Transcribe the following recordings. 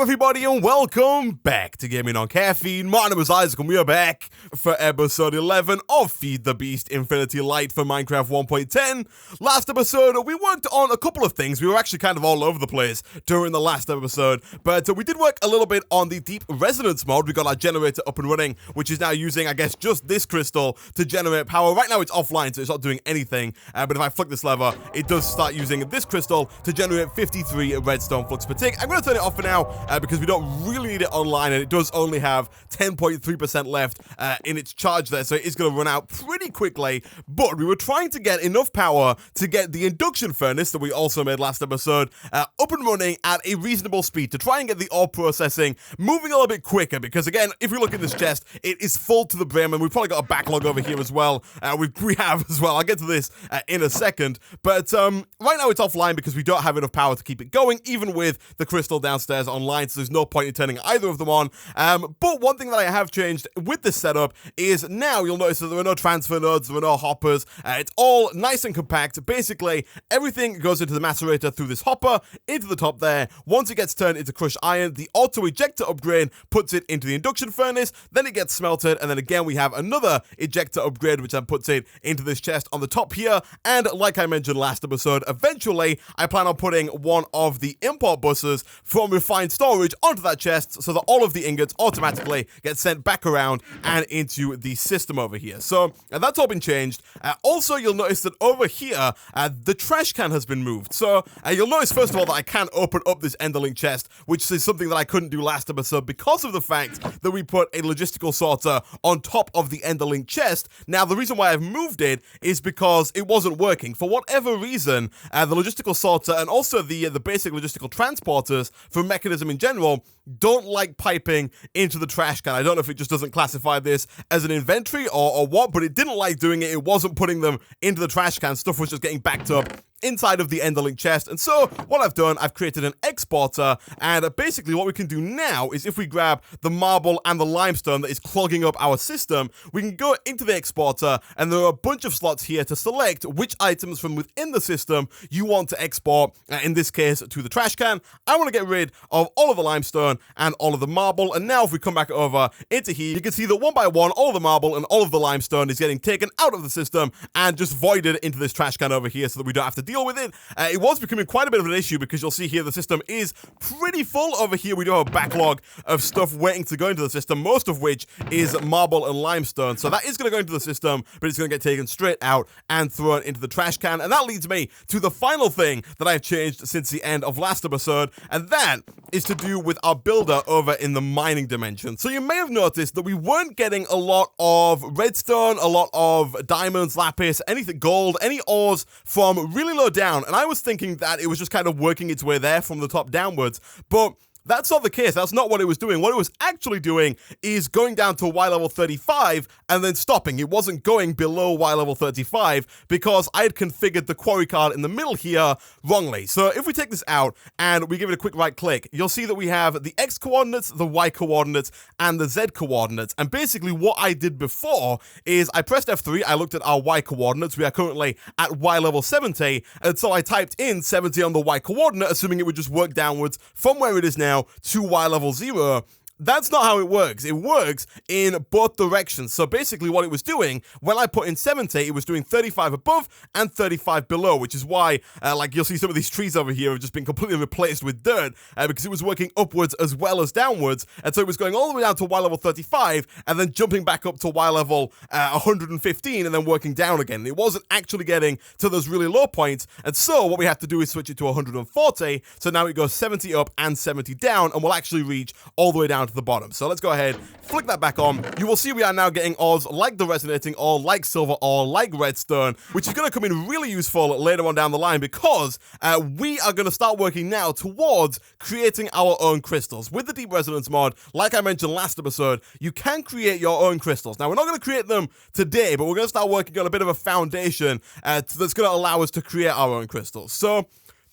everybody, and welcome back to Gaming on Caffeine. My name is Isaac, and we are back for episode 11 of Feed the Beast Infinity Lite for Minecraft 1.10. Last episode, we worked on a couple of things. We were actually kind of all over the place during the last episode, but we did work a little bit on the Deep Resonance mod. We got our generator up and running, which is now using, I guess, just this crystal to generate power. Right now, it's offline, so it's not doing anything, but if I flick this lever, it does start using this crystal to generate 53 redstone flux per tick. I'm going to turn it off for now, because we don't really need it online, and it does only have 10.3% left in its charge there, so it is going to run out pretty quickly. But we were trying to get enough power to get the induction furnace that we also made last episode up and running at a reasonable speed to try and get the ore processing moving a little bit quicker, because again, if we look at this chest, it is full to the brim, and we've probably got a backlog over here as well. We have as well. I'll get to this in a second, but right now it's offline because we don't have enough power to keep it going, even with the crystal downstairs online, so there's no point in turning either of them on. But one thing that I have changed with this setup is now you'll notice that there are no transfer nodes, there are no hoppers. It's all nice and compact. Basically, everything goes into the macerator through this hopper, into the top there. Once it gets turned into crushed iron, the auto ejector upgrade puts it into the induction furnace, then it gets smelted, and then again we have another ejector upgrade which then puts it into this chest on the top here. And like I mentioned last episode, eventually I plan on putting one of the import buses from refined storage onto that chest so that all of the ingots automatically get sent back around and into the system over here. So that's all been changed. Also, you'll notice that over here, the trash can has been moved. So you'll notice first of all that I can open up this Enderlink chest, which is something that I couldn't do last episode because of the fact that we put a logistical sorter on top of the Enderlink chest. Now, the reason why I've moved it is because it wasn't working. For whatever reason, the logistical sorter and also the basic logistical transporters for Mechanism in general don't like piping into the trash can. I don't know if it just doesn't classify this as an inventory or what, but it didn't like doing it. It wasn't putting them into the trash can. Stuff was just getting backed up inside of the Enderlink chest. And so what I've done, I've created an exporter, and basically what we can do now is if we grab the marble and the limestone that is clogging up our system, we can go into the exporter, and there are a bunch of slots here to select which items from within the system you want to export, in this case to the trash can. I want to get rid of all of the limestone and all of the marble, and now if we come back over into here, you can see that one by one, all of the marble and all of the limestone is getting taken out of the system and just voided into this trash can over here so that we don't have to deal with it. It was becoming quite a bit of an issue because you'll see here the system is pretty full over here. We do have a backlog of stuff waiting to go into the system, most of which is marble and limestone. So that is going to go into the system, but it's going to get taken straight out and thrown into the trash can. And that leads me to the final thing that I've changed since the end of last episode, and that is to do with our builder over in the mining dimension. So you may have noticed that we weren't getting a lot of redstone, a lot of diamonds, lapis, anything gold, any ores from really low down, and I was thinking that it was just kind of working its way there from the top downwards, but that's not the case. That's not what it was doing. What it was actually doing is going down to Y level 35 and then stopping. It wasn't going below Y level 35 because I had configured the quarry card in the middle here wrongly. So if we take this out and we give it a quick right click, you'll see that we have the X coordinates, the Y coordinates, and the Z coordinates. And basically what I did before is I pressed F3, I looked at our Y coordinates. We are currently at Y level 70, and so I typed in 70 on the Y coordinate, assuming it would just work downwards from where it is now to Y level 0. That's not how it works. It works in both directions. So basically what it was doing, when I put in 70, it was doing 35 above and 35 below, which is why, like you'll see some of these trees over here have just been completely replaced with dirt, because it was working upwards as well as downwards. And so it was going all the way down to Y level 35 and then jumping back up to Y level 115 and then working down again. It wasn't actually getting to those really low points. And so what we have to do is switch it to 140. So now it goes 70 up and 70 down, and we'll actually reach all the way down to the bottom. So let's go ahead, flick that back on. You will see we are now getting ores like the resonating ore, like silver ore, like redstone, which is going to come in really useful later on down the line because we are going to start working now towards creating our own crystals. With the Deep Resonance mod, like I mentioned last episode, you can create your own crystals. Now, we're not going to create them today, but we're going to start working on a bit of a foundation that's going to allow us to create our own crystals. So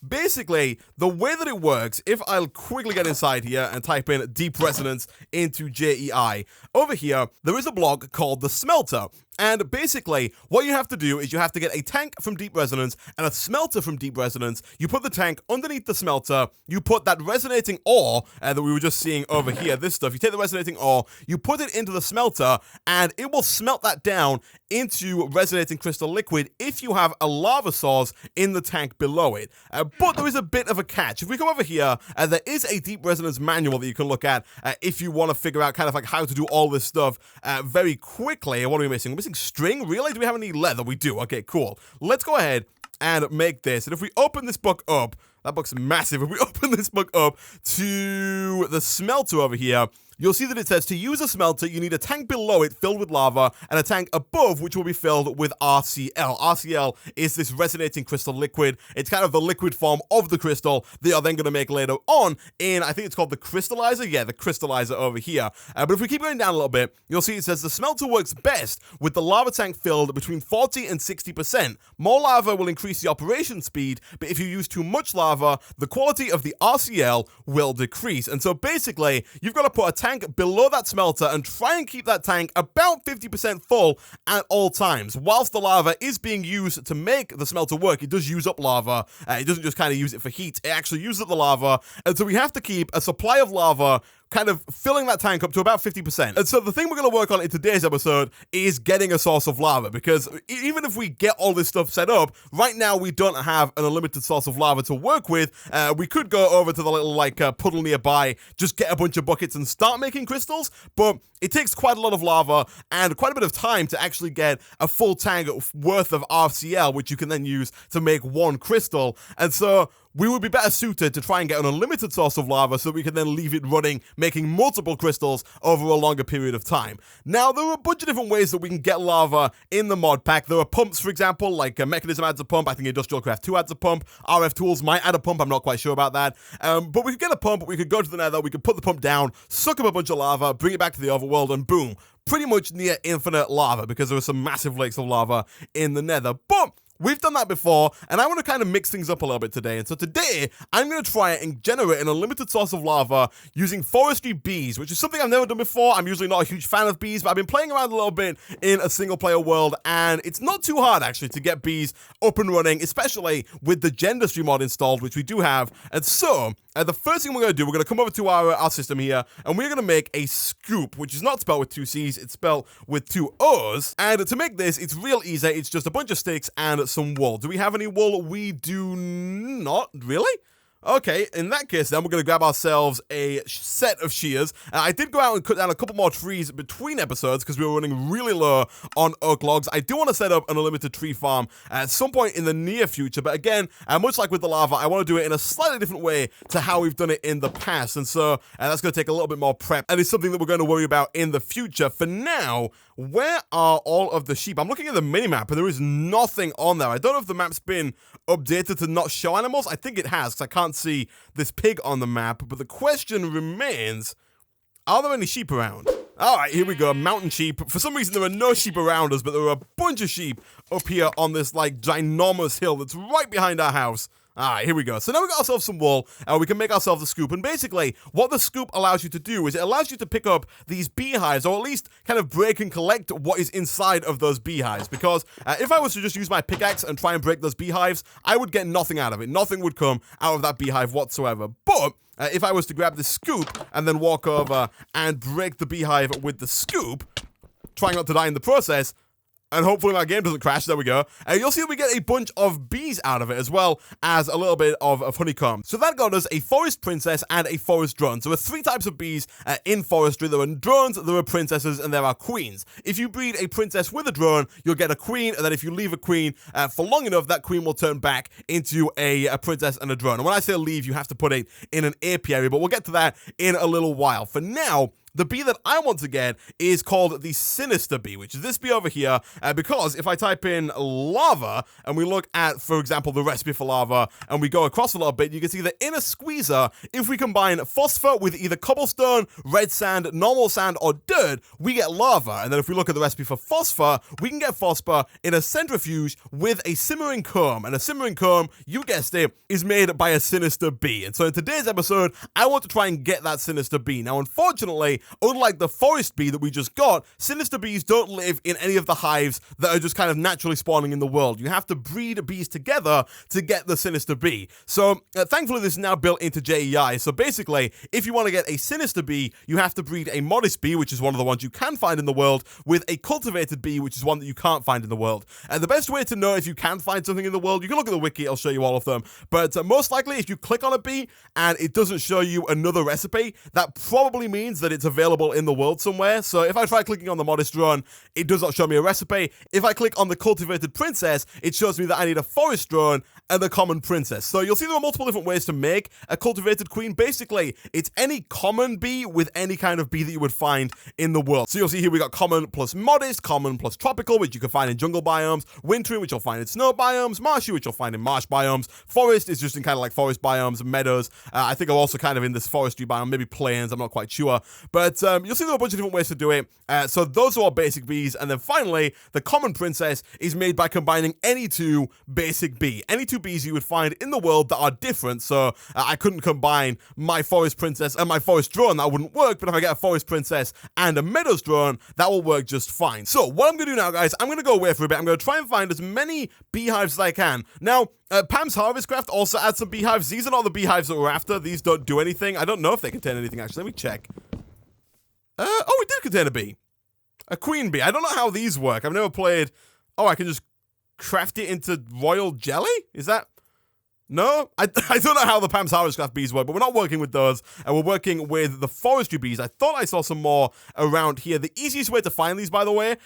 basically, the way that it works, if I'll quickly get inside here and type in Deep Resonance into JEI, over here, there is a block called the Smelter. And basically, what you have to do is you have to get a tank from Deep Resonance and a smelter from Deep Resonance. You put the tank underneath the smelter, you put that resonating ore that we were just seeing over here, this stuff, you take the resonating ore, you put it into the smelter, and it will smelt that down into resonating crystal liquid if you have a lava source in the tank below it. But there is a bit of a catch. If we come over here, there is a Deep Resonance manual that you can look at if you want to figure out kind of like how to do all this stuff very quickly. What are we missing? We're missing string? Really? Do we have any leather? We do. Okay, cool. Let's go ahead and make this. And if we open this book up, that book's massive. If we open this book up to the smelter over here, you'll see that it says to use a smelter, you need a tank below it filled with lava and a tank above which will be filled with RCL. RCL is this resonating crystal liquid. It's kind of the liquid form of the crystal that you're then going to make later on in, I think it's called the crystallizer. Yeah, the crystallizer over here. But if we keep going down a little bit, you'll see it says the smelter works best with the lava tank filled between 40 and 60%. More lava will increase the operation speed, but if you use too much lava, the quality of the RCL will decrease. And so basically, you've got to put a tank below that smelter and try and keep that tank about 50% full at all times. Whilst the lava is being used to make the smelter work, it does use up lava. It doesn't just kind of use it for heat. It actually uses up the lava. And so we have to keep a supply of lava kind of filling that tank up to about 50%. And so the thing we're going to work on in today's episode is getting a source of lava, because even if we get all this stuff set up, right now we don't have an unlimited source of lava to work with. We could go over to the little puddle nearby, just get a bunch of buckets and start making crystals, but it takes quite a lot of lava and quite a bit of time to actually get a full tank worth of RCL, which you can then use to make one crystal. And so we would be better suited to try and get an unlimited source of lava so we can then leave it running, making multiple crystals over a longer period of time. Now, there are a bunch of different ways that we can get lava in the mod pack. There are pumps, for example, like Mechanism adds a pump. I think Industrial Craft 2 adds a pump. RF Tools might add a pump. I'm not quite sure about that. But we could get a pump. We could go to the nether. We could put the pump down, suck up a bunch of lava, bring it back to the overworld, and boom, pretty much near infinite lava, because there are some massive lakes of lava in the nether. But we've done that before, and I want to kind of mix things up a little bit today. And so today, I'm going to try and generate an unlimited source of lava using Forestry bees, which is something I've never done before. I'm usually not a huge fan of bees, but I've been playing around a little bit in a single-player world, and it's not too hard, actually, to get bees up and running, especially with the Gendustry mod installed, which we do have. And so, the first thing we're going to do, we're going to come over to our system here, and we're going to make a scoop, which is not spelled with 2 C's, it's spelled with 2 O's. And to make this, it's real easy. It's just a bunch of sticks and some wool. Do we have any wool? We do not. Really? Okay, in that case, then we're going to grab ourselves a set of shears. I did go out and cut down a couple more trees between episodes because we were running really low on oak logs. I do want to set up an unlimited tree farm at some point in the near future, but again, much like with the lava, I want to do it in a slightly different way to how we've done it in the past, and so that's going to take a little bit more prep, and it's something that we're going to worry about in the future. For now, where are all of the sheep? I'm looking at the minimap, and there is nothing on there. I don't know if the map's been updated to not show animals. I think it has, because I can't see this pig on the map, but the question remains, are there any sheep around? Alright, here we go, mountain sheep. For some reason, there are no sheep around us, but there are a bunch of sheep up here on this, ginormous hill that's right behind our house. Alright, here we go. So now we got ourselves some wool, and we can make ourselves a scoop. And basically, what the scoop allows you to do is it allows you to pick up these beehives, or at least kind of break and collect what is inside of those beehives. Because if I was to just use my pickaxe and try and break those beehives, I would get nothing out of it. Nothing would come out of that beehive whatsoever. But if I was to grab the scoop and then walk over and break the beehive with the scoop, trying not to die in the process, and hopefully my game doesn't crash, there we go, you'll see that we get a bunch of bees out of it, as well as a little bit of honeycomb. So that got us a forest princess and a forest drone. So there are 3 types of bees in forestry. There are drones, there are princesses, and there are queens. If you breed a princess with a drone, you'll get a queen, and then if you leave a queen for long enough, that queen will turn back into a princess and a drone. And when I say leave, you have to put it in an apiary, but we'll get to that in a little while. For now, the bee that I want to get is called the sinister bee, which is this bee over here, because if I type in lava, and we look at, for example, the recipe for lava, and we go across a little bit, you can see that in a squeezer, if we combine phosphor with either cobblestone, red sand, normal sand, or dirt, we get lava. And then if we look at the recipe for phosphor, we can get phosphor in a centrifuge with a simmering comb. And a simmering comb, you guessed it, is made by a sinister bee. And so in today's episode, I want to try and get that sinister bee. Now, unfortunately, unlike the forest bee that we just got, sinister bees don't live in any of the hives that are just kind of naturally spawning in the world. You have to breed bees together to get the sinister bee. So thankfully this is now built into JEI. So basically, if you want to get a sinister bee, you have to breed a modest bee, which is one of the ones you can find in the world, with a cultivated bee, which is one that you can't find in the world. And the best way to know if you can find something in the world, you can look at the wiki, I'll show you all of them. But most likely, if you click on a bee and it doesn't show you another recipe, that probably means that it's available in the world somewhere. So if I try clicking on the modest drone, it does not show me a recipe. If I click on the cultivated princess, it shows me that I need a forest drone and a common princess. So you'll see there are multiple different ways to make a cultivated queen. Basically, it's any common bee with any kind of bee that you would find in the world. So you'll see here we got common plus modest, common plus tropical, which you can find in jungle biomes, wintry, which you'll find in snow biomes, marshy, which you'll find in marsh biomes, forest is just in kind of like forest biomes, meadows. I think I'm also kind of in this forestry biome, maybe plains, I'm not quite sure. But you'll see there are a bunch of different ways to do it. So those are all basic bees. And then finally, the common princess is made by combining any two basic bee. Any two bees you would find in the world that are different. So I couldn't combine my forest princess and my forest drone. That wouldn't work. But if I get a forest princess and a meadows drone, that will work just fine. So what I'm going to do now, guys, I'm going to go away for a bit. I'm going to try and find as many beehives as I can. Now, Pam's Harvest Craft also adds some beehives. These are not the beehives that we're after. These don't do anything. I don't know if they contain anything, actually. Let me check. Oh, it did contain a bee. A queen bee. I don't know how these work. I've never played... Oh, I can just craft it into royal jelly? Is that... No? I don't know how the Pam's Harvest Craft bees work, but we're not working with those, and we're working with the forestry bees. I thought I saw some more around here. The easiest way to find these, by the way,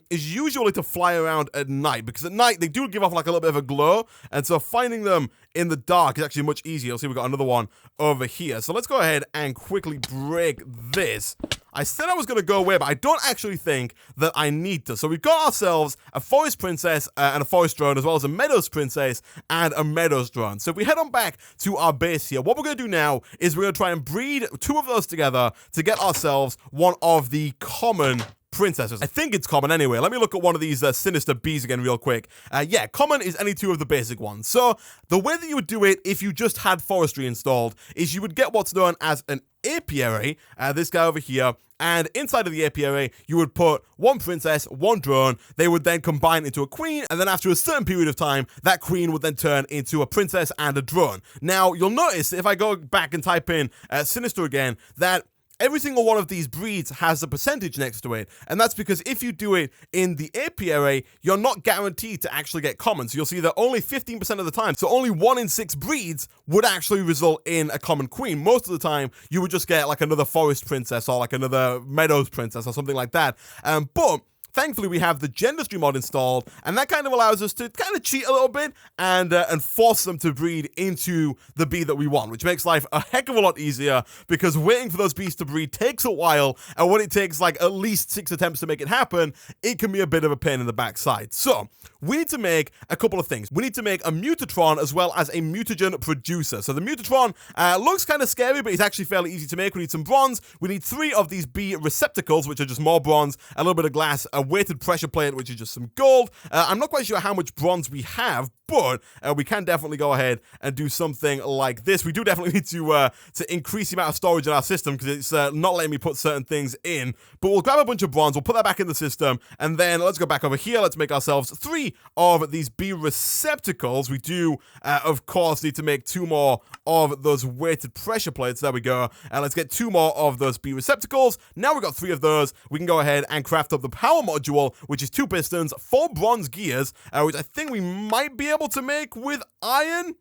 is usually to fly around at night, because at night they do give off like a little bit of a glow, and so finding them in the dark is actually much easier. You'll see we've got another one over here. So let's go ahead and quickly break this. I said I was going to go away, but I don't actually think that I need to. So we've got ourselves a forest princess and a forest drone, as well as a meadows princess and a meadows drone. So if we head on back to our base here, what we're going to do now is we're going to try and breed two of those together to get ourselves one of the common princesses. I think it's common anyway. Let me look at one of these sinister bees again real quick. Yeah, common is any two of the basic ones. So the way that you would do it if you just had forestry installed is you would get what's known as an apiary, this guy over here, and inside of the apiary, you would put one princess, one drone. They would then combine into a queen, and then after a certain period of time, that queen would then turn into a princess and a drone. Now, you'll notice if I go back and type in sinister again, that every single one of these breeds has a percentage next to it, and that's because if you do it in the apiary, you're not guaranteed to actually get common. So you'll see that only 15% of the time, so only 1 in 6 breeds would actually result in a common queen. Most of the time, you would just get like another forest princess or like another meadows princess or something like that. But thankfully, we have the Gendustry mod installed, and that kind of allows us to kind of cheat a little bit and force them to breed into the bee that we want, which makes life a heck of a lot easier because waiting for those bees to breed takes a while, and when it takes like at least 6 attempts to make it happen, it can be a bit of a pain in the backside. So we need to make a couple of things. We need to make a Mutatron as well as a Mutagen producer. So the Mutatron looks kind of scary, but it's actually fairly easy to make. We need some bronze. We need 3 of these bee receptacles, which are just more bronze, a little bit of glass, a weighted pressure plate, which is just some gold. I'm not quite sure how much bronze we have, but we can definitely go ahead and do something like this. We do definitely need to increase the amount of storage in our system because it's not letting me put certain things in. But we'll grab a bunch of bronze, we'll put that back in the system, and then let's go back over here. Let's make ourselves 3 of these bee receptacles. We do, of course, need to make 2 more of those weighted pressure plates. There we go. And let's get 2 more of those bee receptacles. Now we've got 3 of those. We can go ahead and craft up the power module, which is 2 pistons, 4 bronze gears, which I think we might be able to make with iron.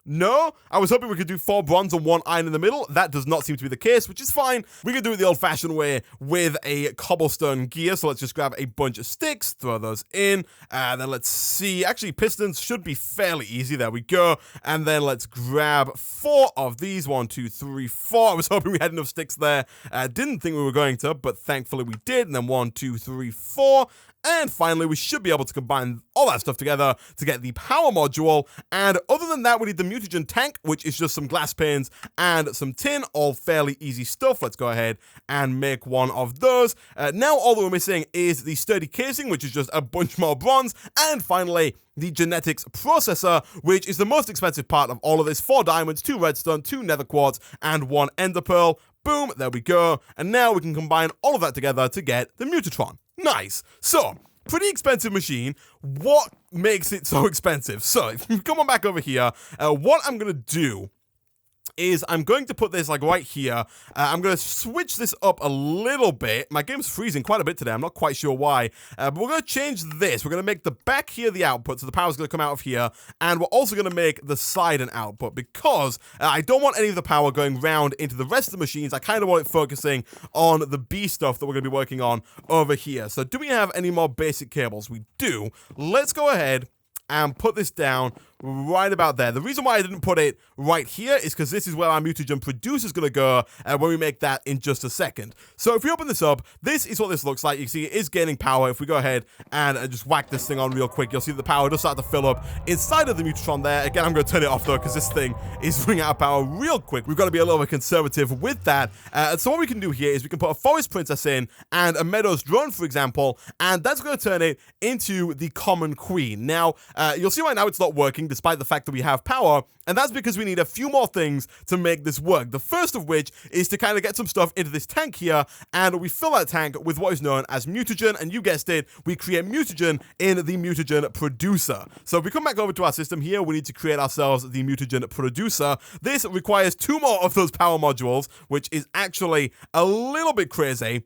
No, I was hoping we could do 4 bronze and 1 iron in the middle. That does not seem to be the case, which is fine. We can do it the old-fashioned way with a cobblestone gear. So let's just grab a bunch of sticks, throw those in, and then let's see. Actually, pistons should be fairly easy. There we go. And then let's grab 4 of these. 1, 2, 3, 4. I was hoping we had enough sticks there. Didn't think we were going to, but thankfully we did. And then 1, 2, 3, 4. And finally, we should be able to combine all that stuff together to get the power module. And other than that, we need the Mutagen tank, which is just some glass panes and some tin, all fairly easy stuff. Let's go ahead and make one of those. Now, all that we're missing is the sturdy casing, which is just a bunch more bronze. And finally, the genetics processor, which is the most expensive part of all of this. 4 diamonds, 2 redstone, 2 nether quartz, and 1 ender pearl. Boom, there we go. And now we can combine all of that together to get the Mutatron. Nice. So, pretty expensive machine. What makes it so expensive? So, if you come on back over here, what I'm going to do is I'm going to put this like right here. I'm going to switch this up a little bit. My game's freezing quite a bit today. I'm not quite sure why. But we're going to change this. We're going to make the back here the output, so the power's going to come out of here. And we're also going to make the side an output because I don't want any of the power going round into the rest of the machines. I kind of want it focusing on the B stuff that we're going to be working on over here. So do we have any more basic cables? We do. Let's go ahead and put this down right about there. The reason why I didn't put it right here is because this is where our mutagen producer is going to go when we make that in just a second. So if we open this up, this is what this looks like. You can see it is gaining power. If we go ahead and just whack this thing on real quick, you'll see that the power does start to fill up inside of the Mutatron there. Again, I'm going to turn it off though because this thing is running out of power real quick. We've got to be a little bit conservative with that. So what we can do here is we can put a Forest Princess in and a Meadows Drone, for example, and that's going to turn it into the Common Queen. Now, you'll see right now it's not working despite the fact that we have power, and that's because we need a few more things to make this work. The first of which is to kind of get some stuff into this tank here, and we fill that tank with what is known as mutagen, and you guessed it, we create mutagen in the mutagen producer. So if we come back over to our system here, we need to create ourselves the mutagen producer. This requires 2 more of those power modules, which is actually a little bit crazy.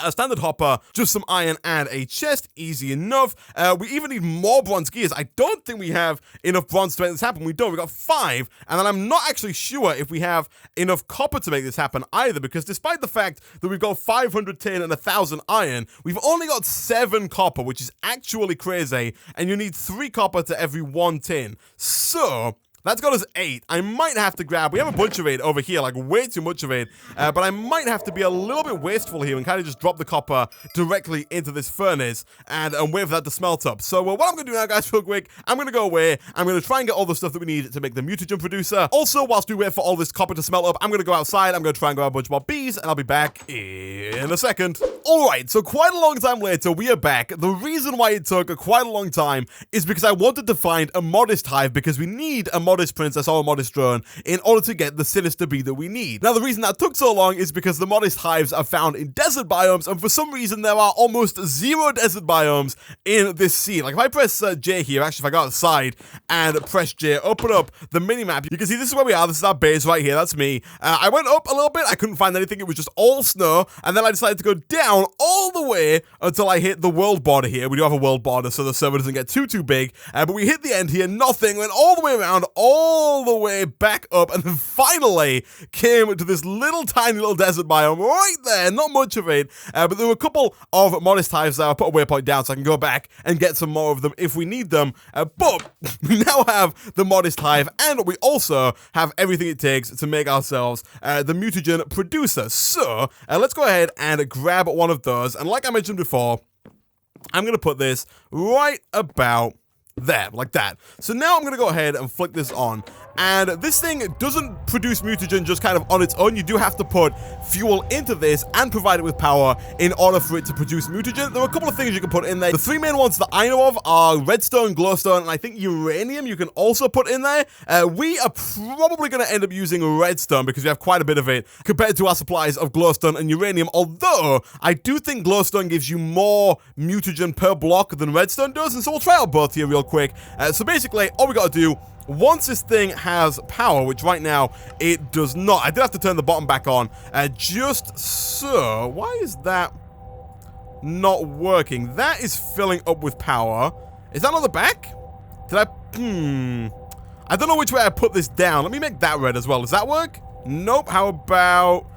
A standard hopper, just some iron and a chest, easy enough. We even need more bronze gears. I don't think we have enough bronze to make this happen. We don't. We got 5, and then I'm not actually sure if we have enough copper to make this happen either, because despite the fact that we've got 500 tin and 1,000 iron, we've only got 7 copper, which is actually crazy, and you need 3 copper to every 1 tin. So that's got us 8. I might have to grab, we have a bunch of it over here, like way too much of it, but I might have to be a little bit wasteful here and kind of just drop the copper directly into this furnace and wait for that to smelt up. So what I'm going to do now, guys, real quick, I'm going to go away. I'm going to try and get all the stuff that we need to make the mutagen producer. Also, whilst we wait for all this copper to smelt up, I'm going to go outside. I'm going to try and grab a bunch more bees, and I'll be back in a second. Alright, so quite a long time later, we are back. The reason why it took quite a long time is because I wanted to find a modest hive, because we need a modest princess or a modest drone in order to get the sinister bee that we need. Now, the reason that took so long is because the modest hives are found in desert biomes, and for some reason there are almost 0 desert biomes in this scene. Like if I press J here, actually if I go outside and press J, open up the minimap, you can see this is where we are. This is our base right here. That's me. I went up a little bit. I couldn't find anything. It was just all snow, and then I decided to go down all the way until I hit the world border here. We do have a world border, so the server doesn't get too big, but we hit the end here. Nothing. Went all the way around, all the way back up, and then finally came to this little tiny little desert biome right there. Not much of it, but there were a couple of modest hives there. I put a waypoint down so I can go back and get some more of them if we need them, but we now have the modest hive, and we also have everything it takes to make ourselves the mutagen producer. So let's go ahead and grab one of those, and like I mentioned before, I'm going to put this right about there, like that. So now I'm going to go ahead and flick this on, and this thing doesn't produce mutagen just kind of on its own. You do have to put fuel into this and provide it with power in order for it to produce mutagen. There are a couple of things you can put in there. The 3 main ones that I know of are redstone, glowstone, and I think uranium you can also put in there. We are probably going to end up using redstone because we have quite a bit of it compared to our supplies of glowstone and uranium, although I do think glowstone gives you more mutagen per block than redstone does, and so we'll try out both here real quick. So basically, all we got to do, once this thing has power, which right now it does not, I did have to turn the bottom back on, just so. Why is that not working? That is filling up with power. Is that on the back? Did I don't know which way I put this down. Let me make that red as well. Does that work? Nope. How about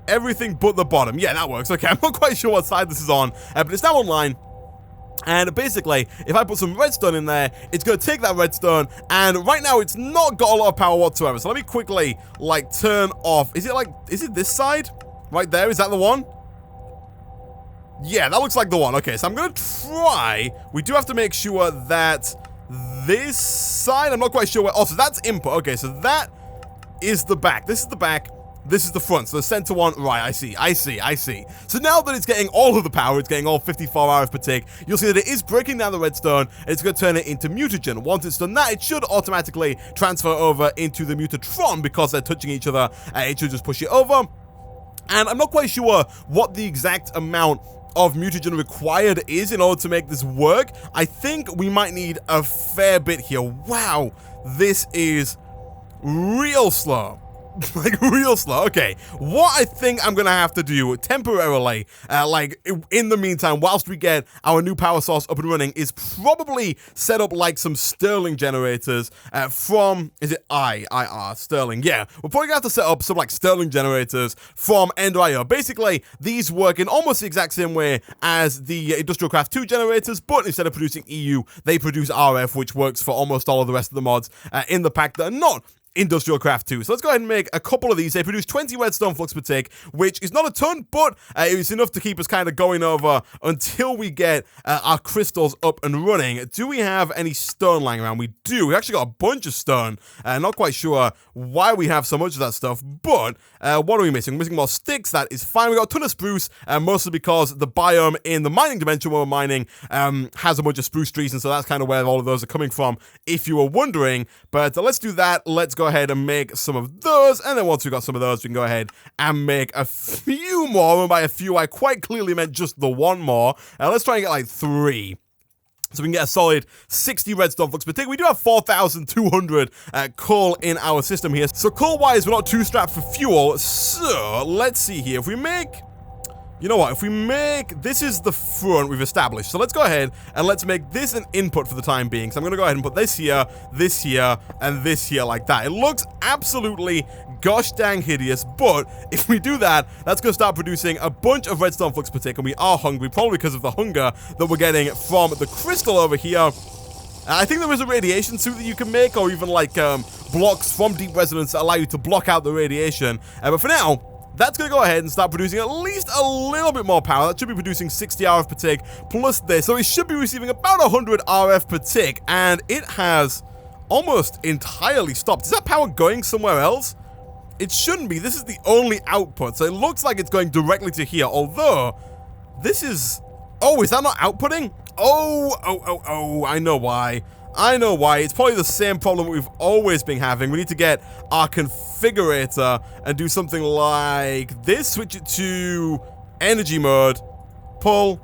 everything but the bottom? Yeah, that works. Okay, I'm not quite sure what side this is on, but it's now online. And basically, if I put some redstone in there, it's going to take that redstone, and right now it's not got a lot of power whatsoever. So let me quickly, like, turn off. Is it this side? Right there? Is that the one? Yeah, that looks like the one. Okay, so I'm going to try. We do have to make sure that this side, I'm not quite sure where. Oh, so that's input. Okay, so that is the back. This is the back. This is the front, so the center one, right, I see. So now that it's getting all of the power, it's getting all 54 hours per tick, you'll see that it is breaking down the redstone, and it's going to turn it into mutagen. Once it's done that, it should automatically transfer over into the mutatron because they're touching each other. It should just push it over. And I'm not quite sure what the exact amount of mutagen required is in order to make this work. I think we might need a fair bit here. Wow, this is real slow. Like, real slow. Okay, what I think I'm gonna have to do temporarily, like, in the meantime, whilst we get our new power source up and running, is probably set up, like, some Stirling generators from, is it IR, Stirling? Yeah, we're probably gonna have to set up some, like, Stirling generators from Ender.io. Basically, these work in almost the exact same way as the Industrial Craft 2 generators, but instead of producing EU, they produce RF, which works for almost all of the rest of the mods in the pack that are not Industrial Craft 2. So let's go ahead and make a couple of these. They produce 20 redstone flux per tick, which is not a ton, but it's enough to keep us kind of going over until we get our crystals up and running. Do we have any stone lying around? We do. We actually got a bunch of stone. Not quite sure why we have so much of that stuff, but what are we missing? We're missing more sticks. That is fine. We got a ton of spruce, mostly because the biome in the mining dimension where we're mining has a bunch of spruce trees, and so that's kind of where all of those are coming from, if you were wondering. But let's do that. Let's go ahead and make some of those, and then once we've got some of those, we can go ahead and make a few more. And by a few, I quite clearly meant just the one more. Let's try and get like 3. So we can get a solid 60 redstone flux per tick. We do have 4,200 coal in our system here. So coal-wise, we're not too strapped for fuel. So let's see here. If we make... You know what, if we make, this is the front we've established, so let's go ahead and let's make this an input for the time being. So I'm going to go ahead and put this here, and this here like that. It looks absolutely gosh dang hideous, but if we do that, that's going to start producing a bunch of redstone flux per tick, and we are hungry, probably because of the hunger that we're getting from the crystal over here. I think there is a radiation suit that you can make, or even like blocks from deep resonance that allow you to block out the radiation, but for now, that's going to go ahead and start producing at least a little bit more power. That should be producing 60 RF per tick plus this. So it should be receiving about 100 RF per tick. And it has almost entirely stopped. Is that power going somewhere else? It shouldn't be. This is the only output. So it looks like it's going directly to here. Although, this is... Oh, is that not outputting? Oh, I know why. It's probably the same problem we've always been having. We need to get our configurator and do something like this. Switch it to energy mode. Pull,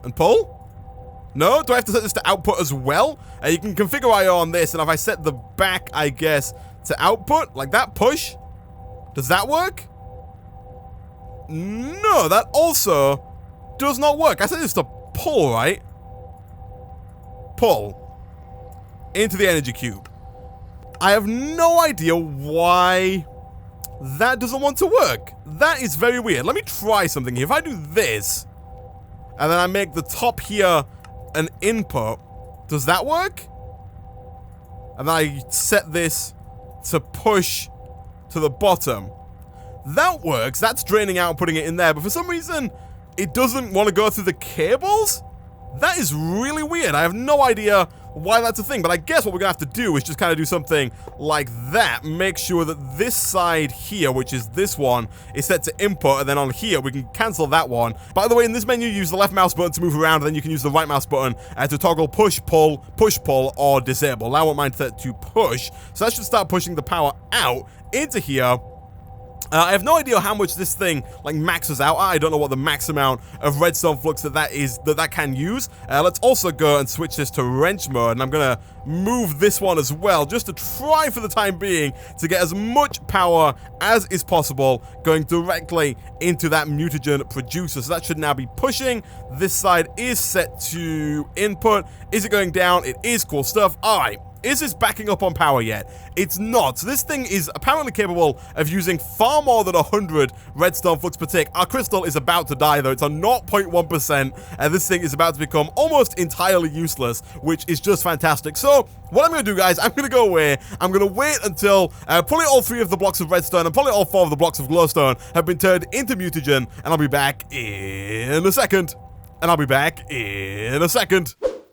and pull? No? Do I have to set this to output as well? You can configure IO on this, and if I set the back, I guess, to output, like that, push. Does that work? No, that also does not work. I set this to pull, right? Pull. Into the energy cube. I have no idea why that doesn't want to work. That is very weird. Let me try something here. If I do this, and then I make the top here an input, does that work? And then I set this to push to the bottom. That works. That's draining out and putting it in there, but for some reason, it doesn't want to go through the cables? That is really weird. I have no idea why that's a thing, but I guess what we're gonna have to do is just kind of do something like that. Make sure that this side here, which is this one, is set to input, and then on here we can cancel that one. By the way, in this menu, you use the left mouse button to move around, and then you can use the right mouse button to toggle push, pull, or disable. Now I want mine set to push, so that should start pushing the power out into here. I have no idea how much this thing like maxes out. I don't know what the max amount of redstone flux that can use. Let's also go and switch this to wrench mode, and I'm gonna move this one as well, just to try for the time being to get as much power as is possible going directly into that mutagen producer. So that should now be pushing. This side is set to input. Is it going down? It is. Cool stuff. All right. Is this backing up on power yet? It's not. So this thing is apparently capable of using far more than 100 redstone flux per tick. Our crystal is about to die, though. It's on 0.1%, and this thing is about to become almost entirely useless, which is just fantastic. So what I'm going to do, guys, I'm going to go away. I'm going to wait until probably all 3 of the blocks of redstone and probably all 4 of the blocks of glowstone have been turned into mutagen, and I'll be back in a second.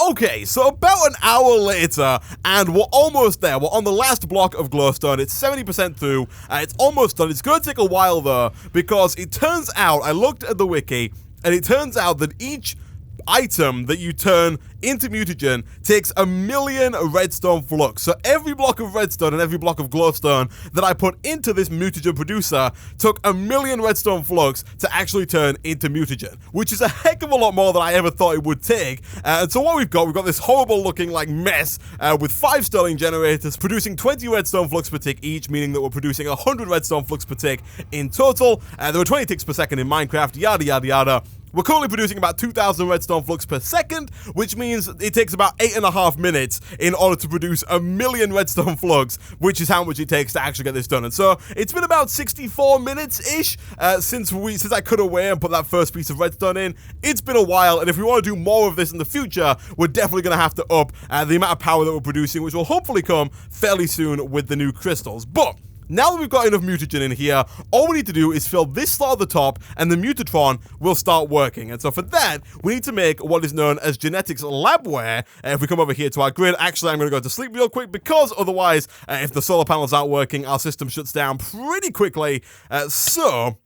Okay, so about an hour later, and we're almost there. We're on the last block of glowstone. It's 70% through. It's almost done. It's going to take a while, though, because it turns out, I looked at the wiki, and it turns out that each item that you turn into mutagen takes 1,000,000 redstone flux. So every block of redstone and every block of glowstone that I put into this mutagen producer took 1,000,000 redstone flux to actually turn into mutagen, which is a heck of a lot more than I ever thought it would take. And so what we've got this horrible looking like mess with 5 sterling generators producing 20 redstone flux per tick each, meaning that we're producing 100 redstone flux per tick in total. There were 20 ticks per second in Minecraft, yada yada yada. We're currently producing about 2,000 redstone flux per second, which means it takes about 8.5 minutes in order to produce 1,000,000 redstone flux, which is how much it takes to actually get this done. And so it's been about 64 minutes-ish since I cut away and put that first piece of redstone in. It's been a while, and if we want to do more of this in the future, we're definitely going to have to up the amount of power that we're producing, which will hopefully come fairly soon with the new crystals. But now that we've got enough mutagen in here, all we need to do is fill this slot at the top, and the mutatron will start working. And so for that, we need to make what is known as genetics labware. If we come over here to our grid, actually I'm going to go to sleep real quick, because otherwise, if the solar panels aren't working, our system shuts down pretty quickly. So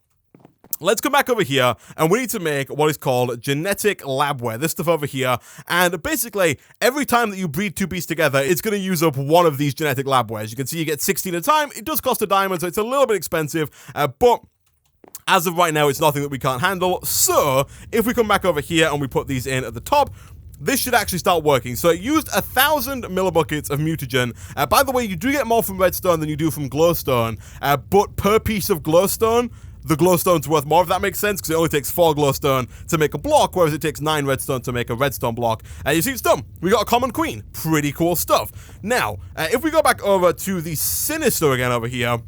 let's come back over here, and we need to make what is called genetic labware, this stuff over here. And basically, every time that you breed 2 beasts together, it's going to use up one of these genetic labwares. You can see you get 16 at a time. It does cost a diamond, so it's a little bit expensive, but as of right now, it's nothing that we can't handle. So if we come back over here and we put these in at the top, this should actually start working. So it used 1,000 millibuckets of mutagen. By the way, you do get more from redstone than you do from glowstone, but per piece of glowstone, the glowstone's worth more, if that makes sense, because it only takes 4 glowstone to make a block, whereas it takes 9 redstone to make a redstone block. And you see it's done. We got a common queen. Pretty cool stuff. Now, if we go back over to the sinister again over here,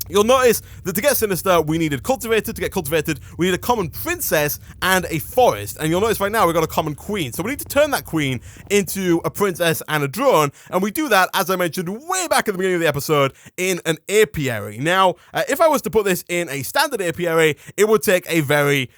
you'll notice that to get sinister, we needed cultivated. To get cultivated, we need a common princess and a forest. And you'll notice right now we've got a common queen. So we need to turn that queen into a princess and a drone. And we do that, as I mentioned way back at the beginning of the episode, in an apiary. Now, if I was to put this in a standard apiary, it would take a very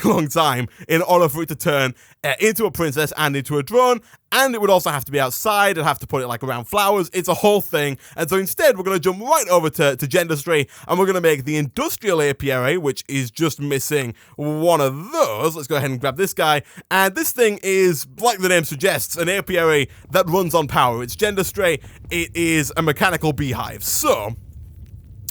long time in order for it to turn into a princess and into a drone, and it would also have to be outside. I'd have to put it like around flowers. It's a whole thing. And so instead, we're going to jump right over to Gendustry, and we're going to make the industrial apiary, which is just missing one of those. Let's go ahead and grab this guy. And this thing is, like the name suggests, an apiary that runs on power. It's Gendustry. It is a mechanical beehive. So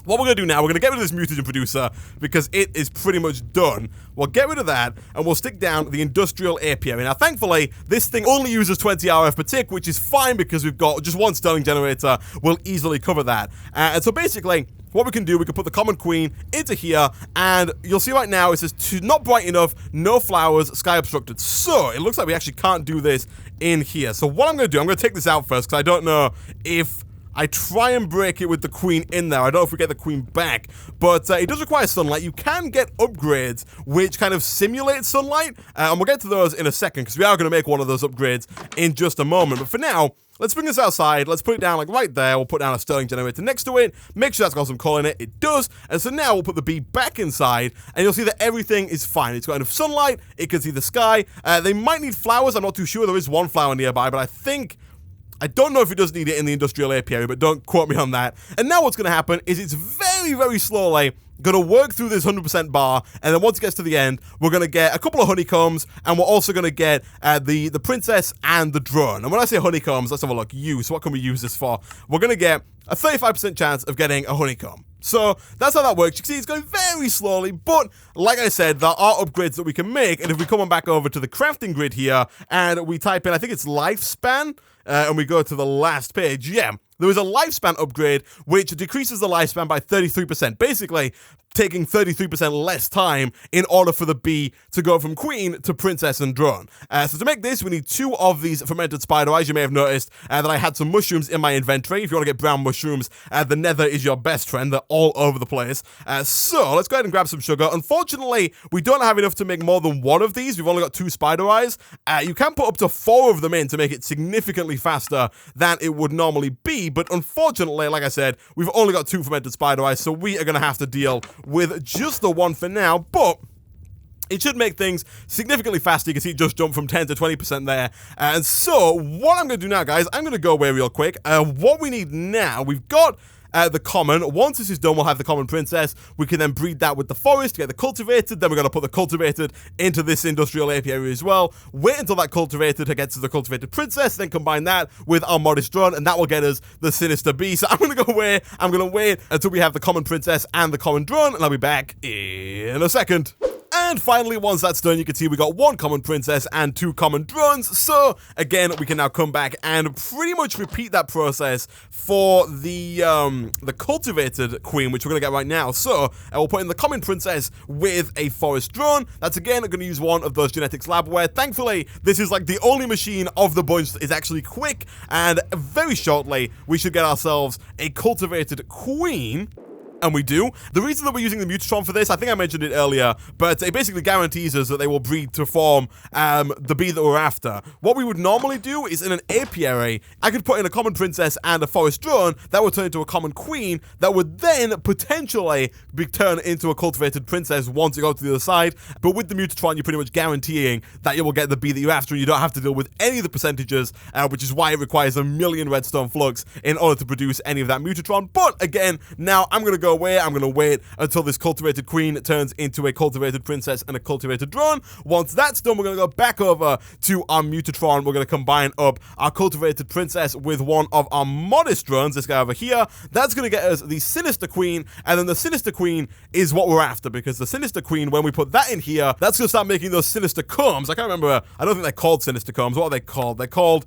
what we're going to do now, we're going to get rid of this mutagen producer because it is pretty much done. We'll get rid of that, and we'll stick down the industrial apiary. Now, thankfully, this thing only uses 20 RF per tick, which is fine because we've got just 1 sterling generator. We'll easily cover that. And so basically, what we can do, we can put the common queen into here, and you'll see right now it says not bright enough, no flowers, sky obstructed. So it looks like we actually can't do this in here. So what I'm going to do, I'm going to take this out first, because I don't know if I try and break it with the queen in there. I don't know if we get the queen back, but it does require sunlight. You can get upgrades which kind of simulate sunlight, and we'll get to those in a second, because we are going to make one of those upgrades in just a moment. But for now, let's bring this outside. Let's put it down like right there. We'll put down a sterling generator next to it. Make sure that's got some coal in it. It does. And so now we'll put the bee back inside, and you'll see that everything is fine. It's got enough sunlight. It can see the sky. They might need flowers. I'm not too sure. There is 1 flower nearby, but I don't know if it does need it in the industrial apiary, but don't quote me on that. And now what's going to happen is it's very slowly going to work through this 100% bar, and then once it gets to the end, we're going to get a couple of honeycombs, and we're also going to get the princess and the drone. And when I say honeycombs, let's have a look. Use. What can we use this for? We're going to get a 35% chance of getting a honeycomb. So that's how that works. You can see it's going very slowly, but like I said, there are upgrades that we can make. And if we come on back over to the crafting grid here, and we type in, I think it's lifespan, and we go to the last page, yeah, there is a lifespan upgrade which decreases the lifespan by 33%, basically taking 33% less time in order for the bee to go from queen to princess and drone. So to make this, we need 2 of these fermented spider eyes. You may have noticed that I had some mushrooms in my inventory. If you want to get brown mushrooms, the nether is your best friend. They're all over the place. So let's go ahead and grab some sugar. Unfortunately, we don't have enough to make more than 1 of these. We've only got 2 spider eyes. You can put up to 4 of them in to make it significantly faster than it would normally be, but unfortunately, like I said, we've only got 2 fermented spider eyes, so we are going to have to deal with just the 1 for now, but it should make things significantly faster. You can see it just jumped from 10 to 20% there. And so what I'm going to do now, guys, I'm going to go away real quick. What we need now, we've got the common. Once this is done, we'll have the common princess. We can then breed that with the forest to get the cultivated. Then we're going to put the cultivated into this industrial apiary as well. Wait until that cultivated gets to the cultivated princess, then combine that with our modest drone, and that will get us the sinister bee. So I'm going to go away. I'm going to wait until we have the common princess and the common drone, and I'll be back in a second. And finally, once that's done, you can see we got 1 common princess and 2 common drones. So again, we can now come back and pretty much repeat that process for the cultivated queen, which we're gonna get right now. So we'll put in the common princess with a forest drone. That's again going to use one of those genetics labware. Thankfully, this is like the only machine of the bunch that is actually quick, and very shortly we should get ourselves a cultivated queen. And we do. The reason that we're using the Mutron for this, I think I mentioned it earlier, but it basically guarantees us that they will breed to form the bee that we're after. What we would normally do is in an apiary, I could put in a common princess and a forest drone that would turn into a common queen that would then potentially be turned into a cultivated princess once you go to the other side. But with the Mutron, you're pretty much guaranteeing that you will get the bee that you're after, and you don't have to deal with any of the percentages, which is why it requires 1,000,000 redstone flux in order to produce any of that Mutron. But again, now I'm going to go away. I'm going to wait until this cultivated queen turns into a cultivated princess and a cultivated drone. Once that's done, we're going to go back over to our Mutatron. We're going to combine up our cultivated princess with one of our modest drones, this guy over here. That's going to get us the sinister queen, and then the sinister queen is what we're after, because the sinister queen, when we put that in here, that's going to start making those sinister combs. I can't remember, I don't think they're called sinister combs. What are they called? They're called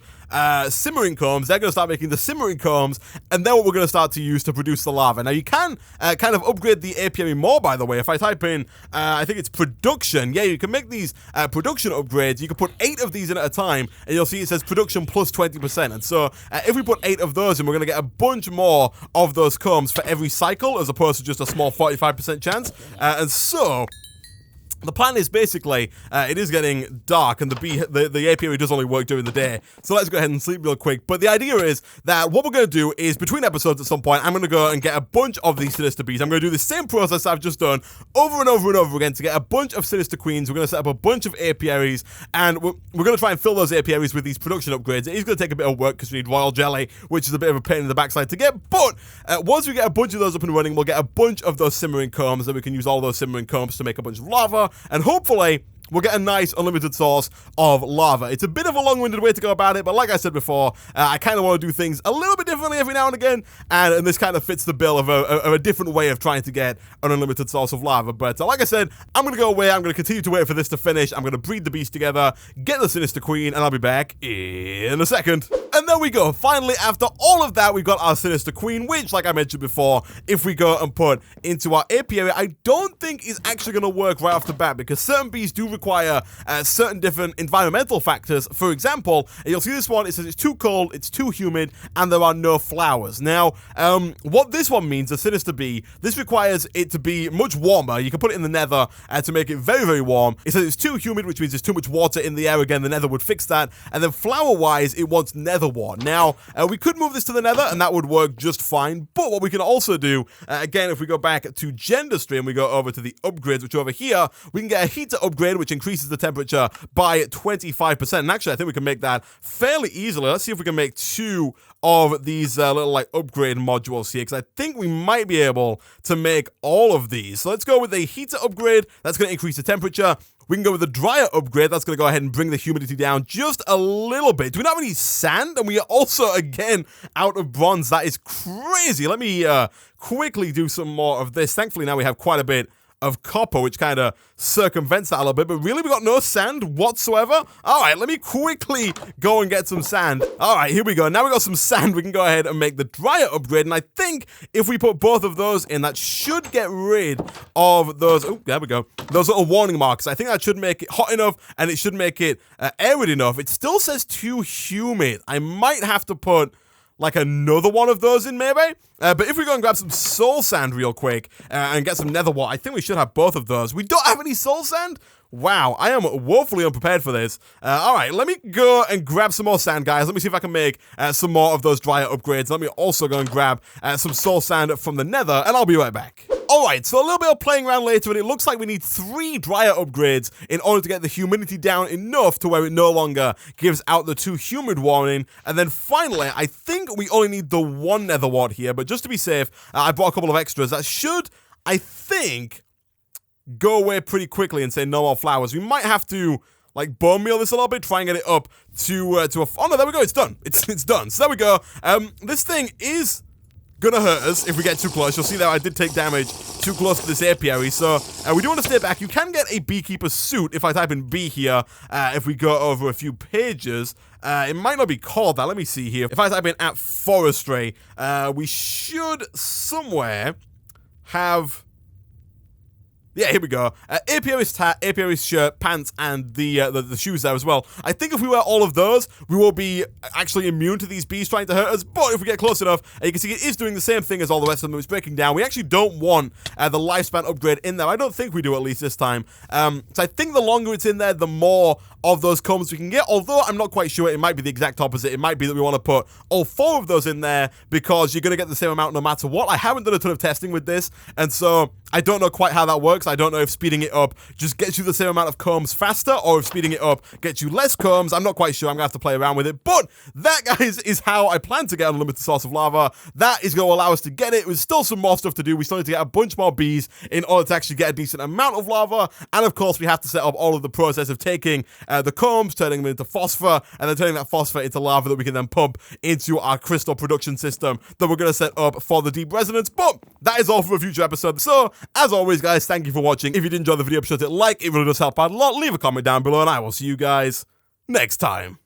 simmering combs. They're going to start making the simmering combs, and then what we're going to start to use to produce the lava. Now you can kind of upgrade the apiary more, by the way. If I type in, I think it's production. Yeah, you can make these production upgrades. You can put 8 of these in at a time, and you'll see it says production plus 20%. And so if we put 8 of those in, we're going to get a bunch more of those combs for every cycle, as opposed to just a small 45% chance. And so the plan is basically, it is getting dark, and the apiary does only work during the day. So let's go ahead and sleep real quick. But the idea is that what we're going to do is, between episodes at some point, I'm going to go and get a bunch of these sinister bees. I'm going to do the same process I've just done over and over and over again to get a bunch of sinister queens. We're going to set up a bunch of apiaries, and we're going to try and fill those apiaries with these production upgrades. It is going to take a bit of work because we need royal jelly, which is a bit of a pain in the backside to get. But once we get a bunch of those up and running, we'll get a bunch of those simmering combs, and we can use all those simmering combs to make a bunch of lava. And hopefully we'll get a nice unlimited source of lava. It's a bit of a long-winded way to go about it, but like I said before, I kind of want to do things a little bit differently every now and again, and this kind of fits the bill of a different way of trying to get an unlimited source of lava. But like I said, I'm going to go away. I'm going to continue to wait for this to finish. I'm going to breed the beast together, get the sinister queen, and I'll be back in a second. And there we go. Finally, after all of that, we've got our sinister queen, which, like I mentioned before, if we go and put into our apiary, I don't think is actually going to work right off the bat, because certain bees do require certain different environmental factors. For example, you'll see this one, it says it's too cold, it's too humid, and there are no flowers. Now, what this one means, the sinister bee, this requires it to be much warmer. You can put it in the nether to make it very, very warm. It says it's too humid, which means there's too much water in the air. Again, the nether would fix that. And then flower-wise, it wants nether wart. Now, we could move this to the nether, and that would work just fine. But what we can also do, again, if we go back to gender stream, we go over to the upgrades, which are over here, we can get a heater upgrade, which increases the temperature by 25%. And actually, I think we can make that fairly easily. Let's see if we can make 2 of these little like upgrade modules here, because I think we might be able to make all of these. So let's go with a heater upgrade. That's going to increase the temperature. We can go with the dryer upgrade. That's going to go ahead and bring the humidity down just a little bit. Do we not have any sand? And we are also, again, out of bronze. That is crazy. Let me quickly do some more of this. Thankfully, now we have quite a bit of copper, which kind of circumvents that a little bit, but really we got no sand whatsoever. All right, let me quickly go and get some sand. All right, here we go. Now we got some sand. We can go ahead and make the dryer upgrade, and I think if we put both of those in, that should get rid of those, oh, there we go, those little warning marks. I think that should make it hot enough, and it should make it arid enough. It still says too humid. I might have to put like another one of those in, maybe. But if we go and grab some soul sand real quick and get some nether wart, I think we should have both of those. We don't have any soul sand? Wow, I am woefully unprepared for this. All right, let me go and grab some more sand, guys. Let me see if I can make some more of those dryer upgrades. Let me also go and grab some soul sand from the nether, and I'll be right back. Alright, so a little bit of playing around later, and it looks like we need 3 dryer upgrades in order to get the humidity down enough to where it no longer gives out the too humid warning. And then finally, I think we only need the 1 nether wart here, but just to be safe, I bought a couple of extras that should, I think, go away pretty quickly and say no more flowers. We might have to, like, bone meal this a little bit, try and get it up to a... Oh no, there we go, it's done. It's done. So there we go. This thing is gonna hurt us if we get too close. You'll see that I did take damage too close to this apiary, so we do want to stay back. You can get a beekeeper's suit if I type in B here, if we go over a few pages. It might not be called that. Let me see here. If I type in at Forestry, we should somewhere have... Yeah, here we go. Apiarist hat, apiarist shirt, pants, and the shoes there as well. I think if we wear all of those, we will be actually immune to these bees trying to hurt us. But if we get close enough, you can see it is doing the same thing as all the rest of them. It's breaking down. We actually don't want the lifespan upgrade in there. I don't think we do, at least this time. So I think the longer it's in there, the more of those combs we can get. Although I'm not quite sure. It might be the exact opposite. It might be that we want to put all 4 of those in there because you're going to get the same amount no matter what. I haven't done a ton of testing with this, and so I don't know quite how that works. I don't know if speeding it up just gets you the same amount of combs faster, or if speeding it up gets you less combs. I'm not quite sure. I'm going to have to play around with it. But that, guys, is how I plan to get an unlimited source of lava. That is going to allow us to get it. There's still some more stuff to do. We still need to get a bunch more bees in order to actually get a decent amount of lava. And, of course, we have to set up all of the process of taking the combs, turning them into phosphor, and then turning that phosphor into lava that we can then pump into our crystal production system that we're going to set up for the deep resonance. But that is all for a future episode. So, as always, guys, thank you for watching. If you did enjoy the video, be sure to like. It really does help out a lot. Leave a comment down below, and I will see you guys next time.